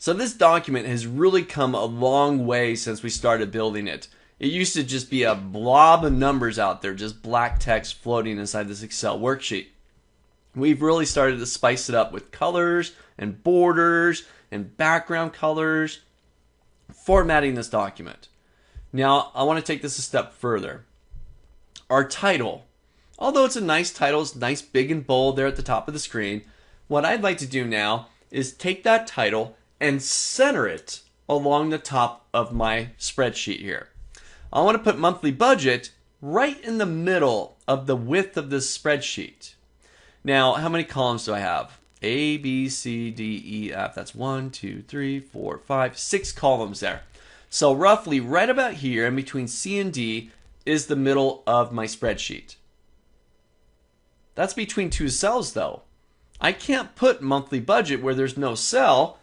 So this document has really come a long way since we started building it. It used to just be a blob of numbers out there, just black text floating inside this Excel worksheet. We've really started to spice it up with colors and borders and background colors, formatting this document. Now, I want to take this a step further. Our title, although it's a nice title, it's nice, big and bold there at the top of the screen, what I'd like to do now is take that title and center it along the top of my spreadsheet here. I want to put monthly budget right in the middle of the width of this spreadsheet. Now, how many columns do I have? A, B, C, D, E, F. That's 1, 2, 3, 4, 5, 6 columns there. So roughly right about here in between C and D is the middle of my spreadsheet. That's between two cells though. I can't put monthly budget where there's no cell.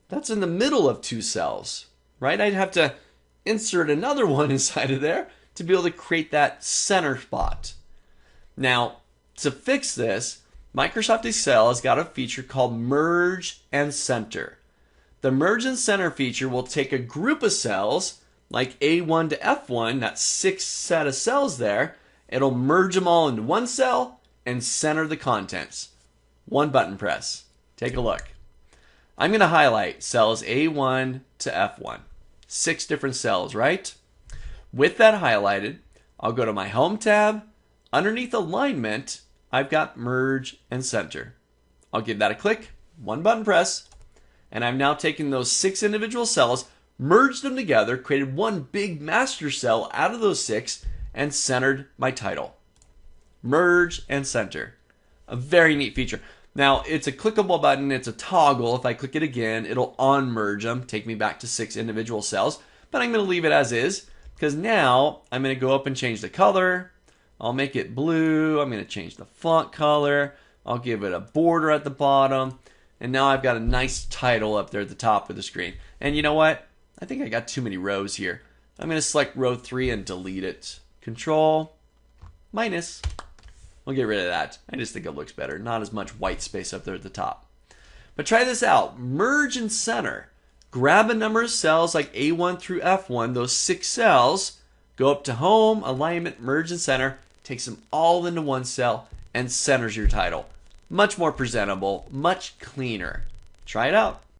That's in the middle of two cells, right? I'd have to insert another one inside of there to be able to create that center spot. Now, to fix this, Microsoft Excel has got a feature called Merge and Center. The Merge and Center feature will take a group of cells, like A1 to F1, that 6 set of cells there. It'll merge them all into one cell and center the contents. One button press. Take a look. I'm going to highlight cells A1 to F1. 6 different cells, right? With that highlighted, I'll go to my Home tab. Underneath Alignment, I've got Merge and Center. I'll give that a click, one button press, and I've now taken those 6 individual cells, merged them together, created one big master cell out of those 6, and centered my title. Merge and Center. A very neat feature. Now, it's a clickable button. It's a toggle. If I click it again, it'll unmerge them, take me back to 6 individual cells. But I'm going to leave it as is because now I'm going to go up and change the color. I'll make it blue. I'm going to change the font color. I'll give it a border at the bottom. And now I've got a nice title up there at the top of the screen. And you know what? I think I got too many rows here. I'm going to select row 3 and delete it. Control minus. We'll get rid of that. I just think it looks better. Not as much white space up there at the top. But try this out. Merge and center. Grab a number of cells like A1 through F1, those 6 cells. Go up to Home, Alignment, Merge and Center. Takes them all into one cell and centers your title. Much more presentable, much cleaner. Try it out.